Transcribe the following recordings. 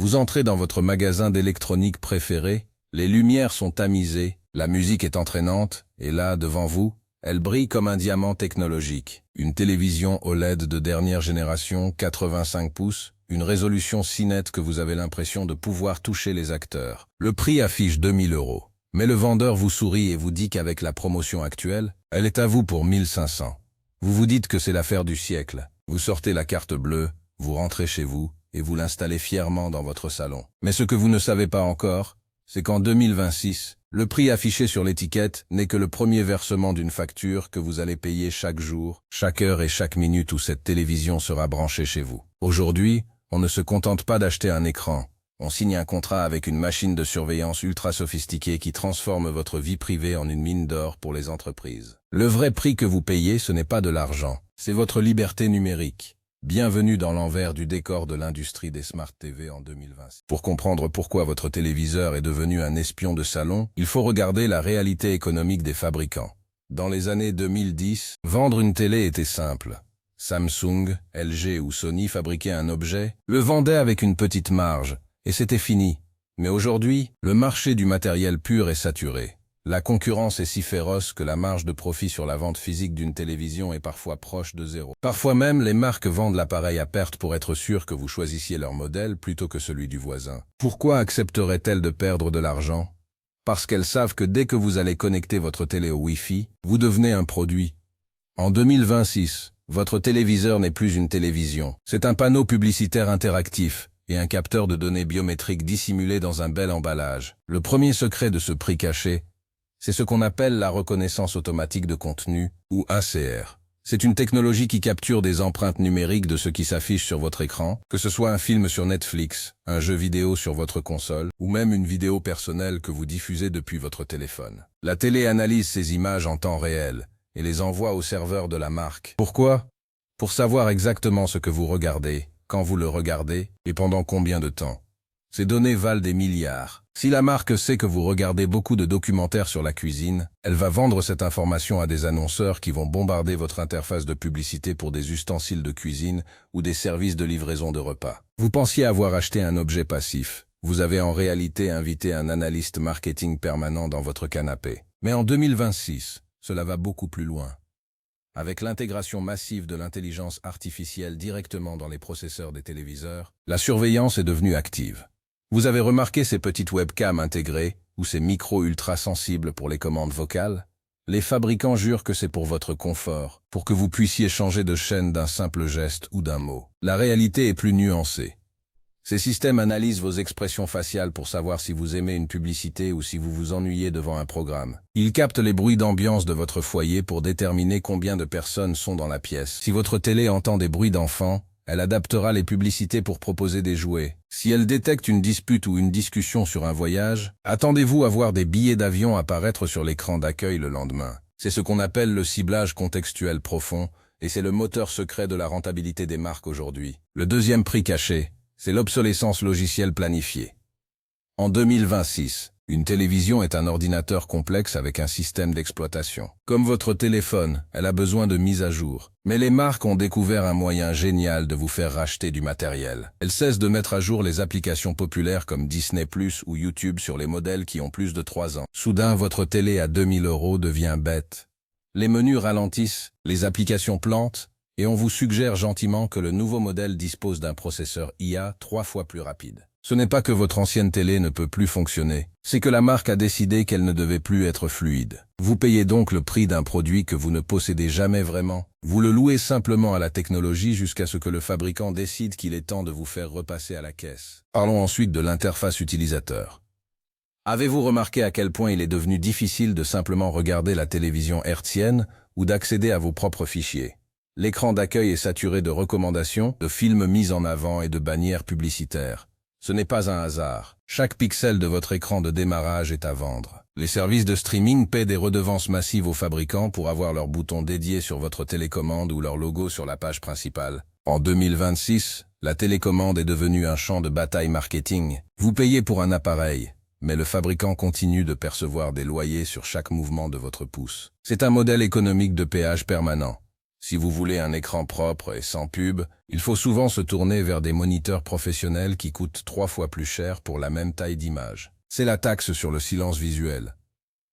Vous entrez dans votre magasin d'électronique préféré, les lumières sont tamisées, la musique est entraînante, et là, devant vous, elle brille comme un diamant technologique. Une télévision OLED de dernière génération, 85 pouces, une résolution si nette que vous avez l'impression de pouvoir toucher les acteurs. Le prix affiche 2000 €. Mais le vendeur vous sourit et vous dit qu'avec la promotion actuelle, elle est à vous pour 1500. Vous vous dites que c'est l'affaire du siècle. Vous sortez la carte bleue, vous rentrez chez vous, et vous l'installez fièrement dans votre salon. Mais ce que vous ne savez pas encore, c'est qu'en 2026, le prix affiché sur l'étiquette n'est que le premier versement d'une facture que vous allez payer chaque jour, chaque heure et chaque minute où cette télévision sera branchée chez vous. Aujourd'hui, on ne se contente pas d'acheter un écran. On signe un contrat avec une machine de surveillance ultra sophistiquée qui transforme votre vie privée en une mine d'or pour les entreprises. Le vrai prix que vous payez, ce n'est pas de l'argent, c'est votre liberté numérique. Bienvenue dans l'envers du décor de l'industrie des Smart TV en 2020. Pour comprendre pourquoi votre téléviseur est devenu un espion de salon, il faut regarder la réalité économique des fabricants. Dans les années 2010, vendre une télé était simple. Samsung, LG ou Sony fabriquaient un objet, le vendaient avec une petite marge, et c'était fini. Mais aujourd'hui, le marché du matériel pur est saturé. La concurrence est si féroce que la marge de profit sur la vente physique d'une télévision est parfois proche de zéro. Parfois même, les marques vendent l'appareil à perte pour être sûres que vous choisissiez leur modèle plutôt que celui du voisin. Pourquoi accepteraient-elles de perdre de l'argent? Parce qu'elles savent que dès que vous allez connecter votre télé au Wi-Fi, vous devenez un produit. En 2026, votre téléviseur n'est plus une télévision. C'est un panneau publicitaire interactif et un capteur de données biométriques dissimulé dans un bel emballage. Le premier secret de ce prix caché, c'est ce qu'on appelle la reconnaissance automatique de contenu, ou ACR. C'est une technologie qui capture des empreintes numériques de ce qui s'affiche sur votre écran, que ce soit un film sur Netflix, un jeu vidéo sur votre console, ou même une vidéo personnelle que vous diffusez depuis votre téléphone. La télé analyse ces images en temps réel et les envoie au serveur de la marque. Pourquoi? Pour savoir exactement ce que vous regardez, quand vous le regardez, et pendant combien de temps. Ces données valent des milliards. Si la marque sait que vous regardez beaucoup de documentaires sur la cuisine, elle va vendre cette information à des annonceurs qui vont bombarder votre interface de publicité pour des ustensiles de cuisine ou des services de livraison de repas. Vous pensiez avoir acheté un objet passif. Vous avez en réalité invité un analyste marketing permanent dans votre canapé. Mais en 2026, cela va beaucoup plus loin. Avec l'intégration massive de l'intelligence artificielle directement dans les processeurs des téléviseurs, la surveillance est devenue active. Vous avez remarqué ces petites webcams intégrées ou ces micros ultra sensibles pour les commandes vocales? Les fabricants jurent que c'est pour votre confort, pour que vous puissiez changer de chaîne d'un simple geste ou d'un mot. La réalité est plus nuancée. Ces systèmes analysent vos expressions faciales pour savoir si vous aimez une publicité ou si vous vous ennuyez devant un programme. Ils captent les bruits d'ambiance de votre foyer pour déterminer combien de personnes sont dans la pièce. Si votre télé entend des bruits d'enfants, elle adaptera les publicités pour proposer des jouets. Si elle détecte une dispute ou une discussion sur un voyage, attendez-vous à voir des billets d'avion apparaître sur l'écran d'accueil le lendemain. C'est ce qu'on appelle le ciblage contextuel profond, et c'est le moteur secret de la rentabilité des marques aujourd'hui. Le deuxième prix caché, c'est l'obsolescence logicielle planifiée. En 2026, une télévision est un ordinateur complexe avec un système d'exploitation. Comme votre téléphone, elle a besoin de mise à jour. Mais les marques ont découvert un moyen génial de vous faire racheter du matériel. Elles cessent de mettre à jour les applications populaires comme Disney+ ou YouTube sur les modèles qui ont plus de 3 ans. Soudain, votre télé à 2000 € devient bête. Les menus ralentissent, les applications plantent, et on vous suggère gentiment que le nouveau modèle dispose d'un processeur IA 3 fois plus rapide. Ce n'est pas que votre ancienne télé ne peut plus fonctionner, c'est que la marque a décidé qu'elle ne devait plus être fluide. Vous payez donc le prix d'un produit que vous ne possédez jamais vraiment. Vous le louez simplement à la technologie jusqu'à ce que le fabricant décide qu'il est temps de vous faire repasser à la caisse. Parlons ensuite de l'interface utilisateur. Avez-vous remarqué à quel point il est devenu difficile de simplement regarder la télévision hertzienne ou d'accéder à vos propres fichiers? L'écran d'accueil est saturé de recommandations, de films mis en avant et de bannières publicitaires. Ce n'est pas un hasard. Chaque pixel de votre écran de démarrage est à vendre. Les services de streaming paient des redevances massives aux fabricants pour avoir leur bouton dédié sur votre télécommande ou leur logo sur la page principale. En 2026, la télécommande est devenue un champ de bataille marketing. Vous payez pour un appareil, mais le fabricant continue de percevoir des loyers sur chaque mouvement de votre pouce. C'est un modèle économique de péage permanent. Si vous voulez un écran propre et sans pub, il faut souvent se tourner vers des moniteurs professionnels qui coûtent 3 fois plus cher pour la même taille d'image. C'est la taxe sur le silence visuel.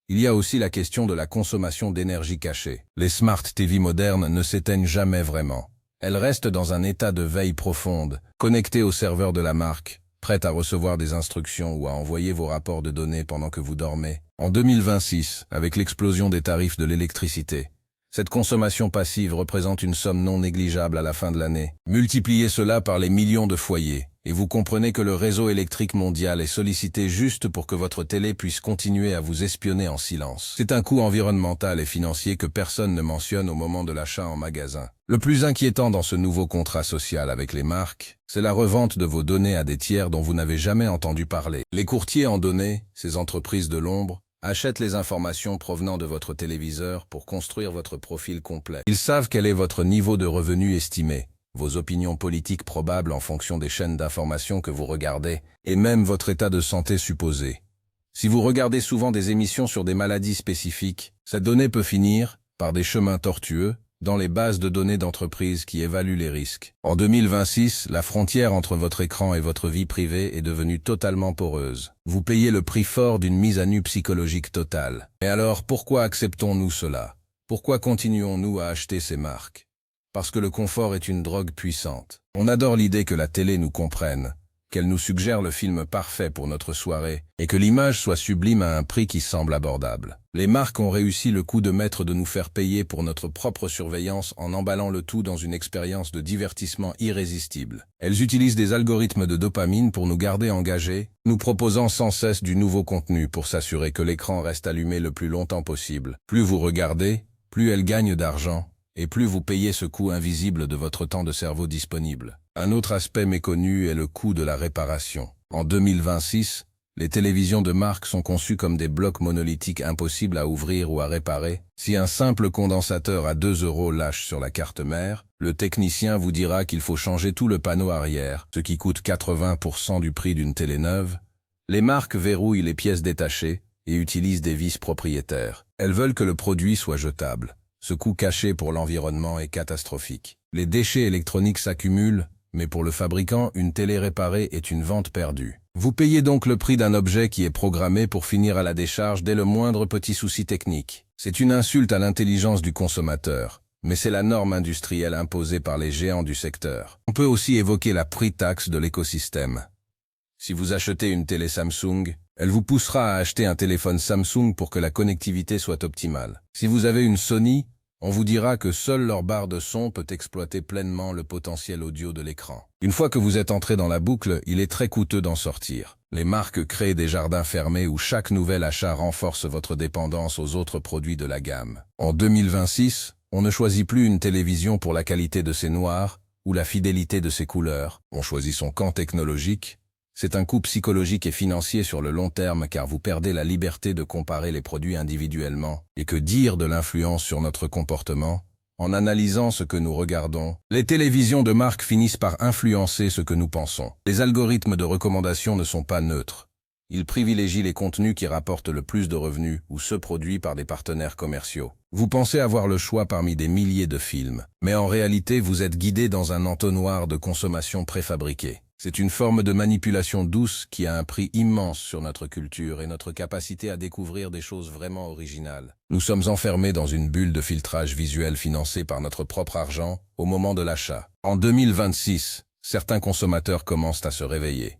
Il y a aussi la question de la consommation d'énergie cachée. Les Smart TV modernes ne s'éteignent jamais vraiment. Elles restent dans un état de veille profonde, connectées au serveur de la marque, prêtes à recevoir des instructions ou à envoyer vos rapports de données pendant que vous dormez. En 2026, avec l'explosion des tarifs de l'électricité, cette consommation passive représente une somme non négligeable à la fin de l'année. Multipliez cela par les millions de foyers, et vous comprenez que le réseau électrique mondial est sollicité juste pour que votre télé puisse continuer à vous espionner en silence. C'est un coût environnemental et financier que personne ne mentionne au moment de l'achat en magasin. Le plus inquiétant dans ce nouveau contrat social avec les marques, c'est la revente de vos données à des tiers dont vous n'avez jamais entendu parler. Les courtiers en données, ces entreprises de l'ombre, achètent les informations provenant de votre téléviseur pour construire votre profil complet. Ils savent quel est votre niveau de revenu estimé, vos opinions politiques probables en fonction des chaînes d'information que vous regardez, et même votre état de santé supposé. Si vous regardez souvent des émissions sur des maladies spécifiques, cette donnée peut finir, par des chemins tortueux, dans les bases de données d'entreprises qui évaluent les risques. En 2026, la frontière entre votre écran et votre vie privée est devenue totalement poreuse. Vous payez le prix fort d'une mise à nu psychologique totale. Et alors, pourquoi acceptons-nous cela? Pourquoi continuons-nous à acheter ces marques? Parce que le confort est une drogue puissante. On adore l'idée que la télé nous comprenne, qu'elle nous suggère le film parfait pour notre soirée, et que l'image soit sublime à un prix qui semble abordable. Les marques ont réussi le coup de maître de nous faire payer pour notre propre surveillance en emballant le tout dans une expérience de divertissement irrésistible. Elles utilisent des algorithmes de dopamine pour nous garder engagés, nous proposant sans cesse du nouveau contenu pour s'assurer que l'écran reste allumé le plus longtemps possible. Plus vous regardez, plus elles gagnent d'argent, et plus vous payez ce coût invisible de votre temps de cerveau disponible. Un autre aspect méconnu est le coût de la réparation. En 2026, les télévisions de marque sont conçues comme des blocs monolithiques impossibles à ouvrir ou à réparer. Si un simple condensateur à 2 € lâche sur la carte mère, le technicien vous dira qu'il faut changer tout le panneau arrière, ce qui coûte 80% du prix d'une télé neuve. Les marques verrouillent les pièces détachées et utilisent des vis propriétaires. Elles veulent que le produit soit jetable. Ce coût caché pour l'environnement est catastrophique. Les déchets électroniques s'accumulent, mais pour le fabricant, une télé réparée est une vente perdue. Vous payez donc le prix d'un objet qui est programmé pour finir à la décharge dès le moindre petit souci technique. C'est une insulte à l'intelligence du consommateur, mais c'est la norme industrielle imposée par les géants du secteur. On peut aussi évoquer la prix taxe de l'écosystème. Si vous achetez une télé Samsung, elle vous poussera à acheter un téléphone Samsung pour que la connectivité soit optimale. Si vous avez une Sony, on vous dira que seule leur barre de son peut exploiter pleinement le potentiel audio de l'écran. Une fois que vous êtes entré dans la boucle, il est très coûteux d'en sortir. Les marques créent des jardins fermés où chaque nouvel achat renforce votre dépendance aux autres produits de la gamme. En 2026, on ne choisit plus une télévision pour la qualité de ses noirs ou la fidélité de ses couleurs. On choisit son camp technologique. C'est un coût psychologique et financier sur le long terme car vous perdez la liberté de comparer les produits individuellement. Et que dire de l'influence sur notre comportement? En analysant ce que nous regardons, les télévisions de marque finissent par influencer ce que nous pensons. Les algorithmes de recommandation ne sont pas neutres. Ils privilégient les contenus qui rapportent le plus de revenus ou ceux produits par des partenaires commerciaux. Vous pensez avoir le choix parmi des milliers de films, mais en réalité vous êtes guidé dans un entonnoir de consommation préfabriqué. C'est une forme de manipulation douce qui a un prix immense sur notre culture et notre capacité à découvrir des choses vraiment originales. Nous sommes enfermés dans une bulle de filtrage visuel financée par notre propre argent au moment de l'achat. En 2026, certains consommateurs commencent à se réveiller.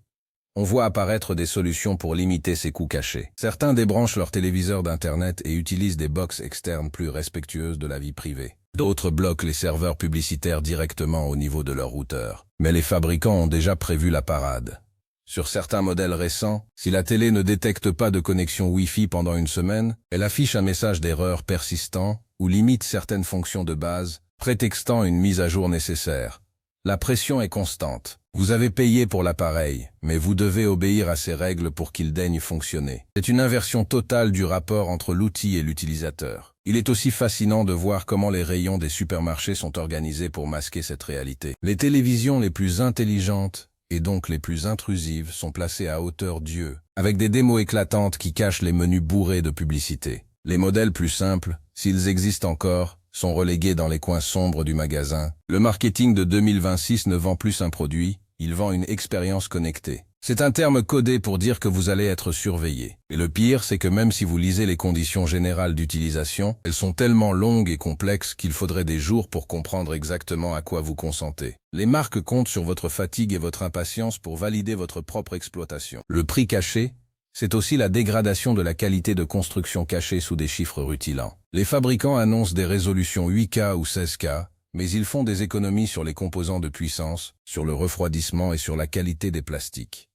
On voit apparaître des solutions pour limiter ces coûts cachés. Certains débranchent leur téléviseur d'Internet et utilisent des box externes plus respectueuses de la vie privée. D'autres bloquent les serveurs publicitaires directement au niveau de leur routeur. Mais les fabricants ont déjà prévu la parade. Sur certains modèles récents, si la télé ne détecte pas de connexion Wi-Fi pendant une semaine, elle affiche un message d'erreur persistant ou limite certaines fonctions de base, prétextant une mise à jour nécessaire. La pression est constante. Vous avez payé pour l'appareil, mais vous devez obéir à ces règles pour qu'il daigne fonctionner. C'est une inversion totale du rapport entre l'outil et l'utilisateur. Il est aussi fascinant de voir comment les rayons des supermarchés sont organisés pour masquer cette réalité. Les télévisions les plus intelligentes, et donc les plus intrusives, sont placées à hauteur d'yeux, avec des démos éclatantes qui cachent les menus bourrés de publicité. Les modèles plus simples, s'ils existent encore, sont relégués dans les coins sombres du magasin. Le marketing de 2026 ne vend plus un produit, il vend une expérience connectée. C'est un terme codé pour dire que vous allez être surveillé. Et le pire, c'est que même si vous lisez les conditions générales d'utilisation, elles sont tellement longues et complexes qu'il faudrait des jours pour comprendre exactement à quoi vous consentez. Les marques comptent sur votre fatigue et votre impatience pour valider votre propre exploitation. Le prix caché, c'est aussi la dégradation de la qualité de construction cachée sous des chiffres rutilants. Les fabricants annoncent des résolutions 8K ou 16K, mais ils font des économies sur les composants de puissance, sur le refroidissement et sur la qualité des plastiques.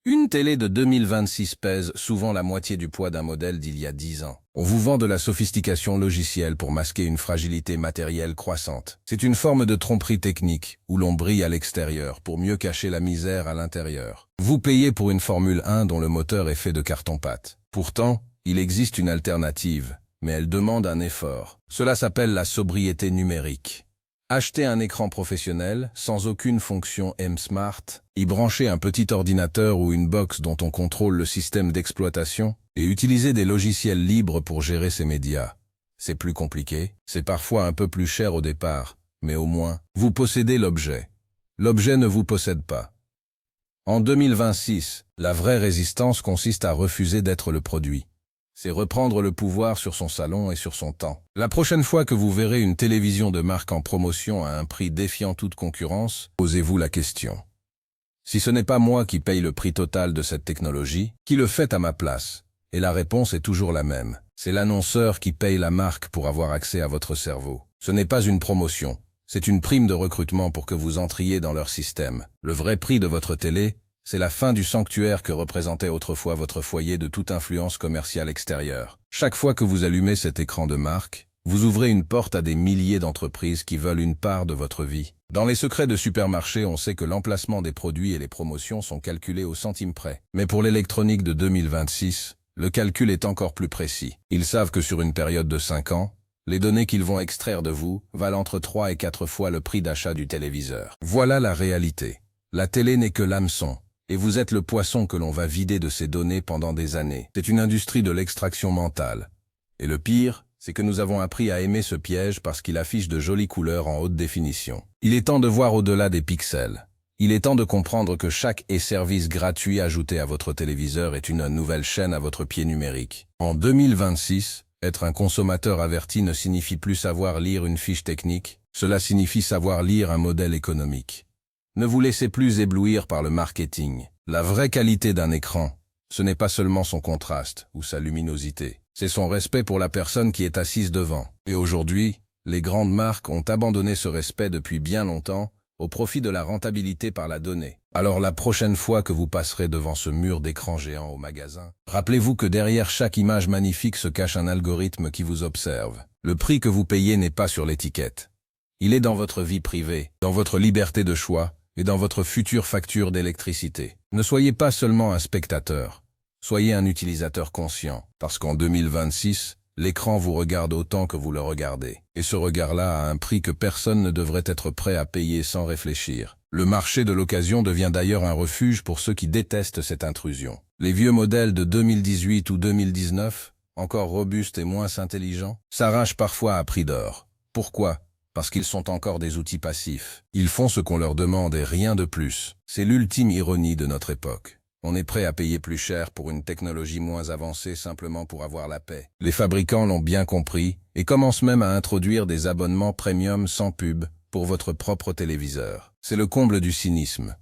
Une télé de 2026 pèse souvent la moitié du poids d'un modèle d'il y a 10 ans. On vous vend de la sophistication logicielle pour masquer une fragilité matérielle croissante. C'est une forme de tromperie technique, où l'on brille à l'extérieur pour mieux cacher la misère à l'intérieur. Vous payez pour une Formule 1 dont le moteur est fait de carton-pâte. Pourtant, il existe une alternative, mais elle demande un effort. Cela s'appelle la sobriété numérique. Acheter un écran professionnel, sans aucune fonction M-Smart, y brancher un petit ordinateur ou une box dont on contrôle le système d'exploitation, et utiliser des logiciels libres pour gérer ces médias. C'est plus compliqué, c'est parfois un peu plus cher au départ, mais au moins, vous possédez l'objet. L'objet ne vous possède pas. En 2026, la vraie résistance consiste à refuser d'être le produit. C'est reprendre le pouvoir sur son salon et sur son temps. La prochaine fois que vous verrez une télévision de marque en promotion à un prix défiant toute concurrence, posez-vous la question. Si ce n'est pas moi qui paye le prix total de cette technologie, qui le fait à ma place? Et la réponse est toujours la même. C'est l'annonceur qui paye la marque pour avoir accès à votre cerveau. Ce n'est pas une promotion, c'est une prime de recrutement pour que vous entriez dans leur système. Le vrai prix de votre télé, c'est la fin du sanctuaire que représentait autrefois votre foyer de toute influence commerciale extérieure. Chaque fois que vous allumez cet écran de marque, vous ouvrez une porte à des milliers d'entreprises qui veulent une part de votre vie. Dans les secrets de supermarché, on sait que l'emplacement des produits et les promotions sont calculés au centime près. Mais pour l'électronique de 2026, le calcul est encore plus précis. Ils savent que sur une période de 5 ans, les données qu'ils vont extraire de vous valent entre 3 et 4 fois le prix d'achat du téléviseur. Voilà la réalité. La télé n'est que l'hameçon. Et vous êtes le poisson que l'on va vider de ces données pendant des années. C'est une industrie de l'extraction mentale. Et le pire, c'est que nous avons appris à aimer ce piège parce qu'il affiche de jolies couleurs en haute définition. Il est temps de voir au-delà des pixels. Il est temps de comprendre que chaque service gratuit ajouté à votre téléviseur est une nouvelle chaîne à votre pied numérique. En 2026, être un consommateur averti ne signifie plus savoir lire une fiche technique, cela signifie savoir lire un modèle économique. Ne vous laissez plus éblouir par le marketing. La vraie qualité d'un écran, ce n'est pas seulement son contraste ou sa luminosité. C'est son respect pour la personne qui est assise devant. Et aujourd'hui, les grandes marques ont abandonné ce respect depuis bien longtemps au profit de la rentabilité par la donnée. Alors la prochaine fois que vous passerez devant ce mur d'écran géant au magasin, rappelez-vous que derrière chaque image magnifique se cache un algorithme qui vous observe. Le prix que vous payez n'est pas sur l'étiquette. Il est dans votre vie privée, dans votre liberté de choix, et dans votre future facture d'électricité. Ne soyez pas seulement un spectateur, soyez un utilisateur conscient, parce qu'en 2026, l'écran vous regarde autant que vous le regardez. Et ce regard-là a un prix que personne ne devrait être prêt à payer sans réfléchir. Le marché de l'occasion devient d'ailleurs un refuge pour ceux qui détestent cette intrusion. Les vieux modèles de 2018 ou 2019, encore robustes et moins intelligents, s'arrachent parfois à prix d'or. Pourquoi ? Parce qu'ils sont encore des outils passifs. Ils font ce qu'on leur demande et rien de plus. C'est l'ultime ironie de notre époque. On est prêt à payer plus cher pour une technologie moins avancée simplement pour avoir la paix. Les fabricants l'ont bien compris et commencent même à introduire des abonnements premium sans pub pour votre propre téléviseur. C'est le comble du cynisme.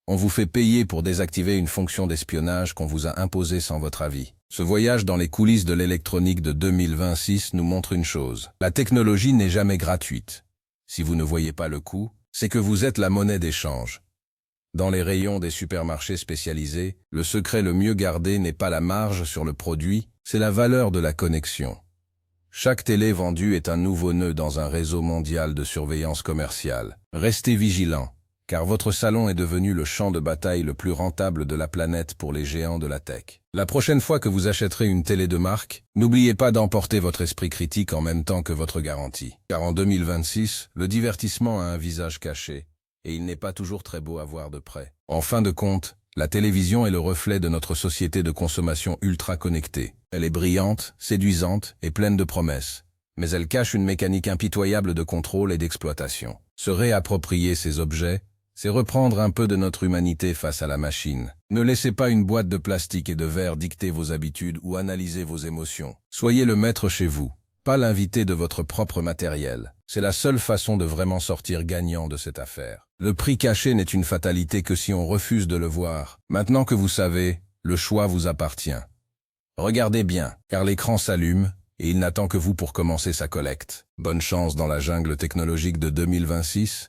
On vous fait payer pour désactiver une fonction d'espionnage qu'on vous a imposée sans votre avis. Ce voyage dans les coulisses de l'électronique de 2026 nous montre une chose. La technologie n'est jamais gratuite. Si vous ne voyez pas le coût, c'est que vous êtes la monnaie d'échange. Dans les rayons des supermarchés spécialisés, le secret le mieux gardé n'est pas la marge sur le produit, c'est la valeur de la connexion. Chaque télé vendue est un nouveau nœud dans un réseau mondial de surveillance commerciale. Restez vigilants, car votre salon est devenu le champ de bataille le plus rentable de la planète pour les géants de la tech. La prochaine fois que vous achèterez une télé de marque, n'oubliez pas d'emporter votre esprit critique en même temps que votre garantie. Car en 2026, le divertissement a un visage caché, et il n'est pas toujours très beau à voir de près. En fin de compte, la télévision est le reflet de notre société de consommation ultra connectée. Elle est brillante, séduisante et pleine de promesses. mais elles cachent une mécanique impitoyable de contrôle et d'exploitation. Se réapproprier ces objets, c'est reprendre un peu de notre humanité face à la machine. Ne laissez pas une boîte de plastique et de verre dicter vos habitudes ou analyser vos émotions. Soyez le maître chez vous, pas l'invité de votre propre matériel. C'est la seule façon de vraiment sortir gagnant de cette affaire. Le prix caché n'est une fatalité que si on refuse de le voir. Maintenant que vous savez, le choix vous appartient. Regardez bien, car l'écran s'allume et il n'attend que vous pour commencer sa collecte. Bonne chance dans la jungle technologique de 2026.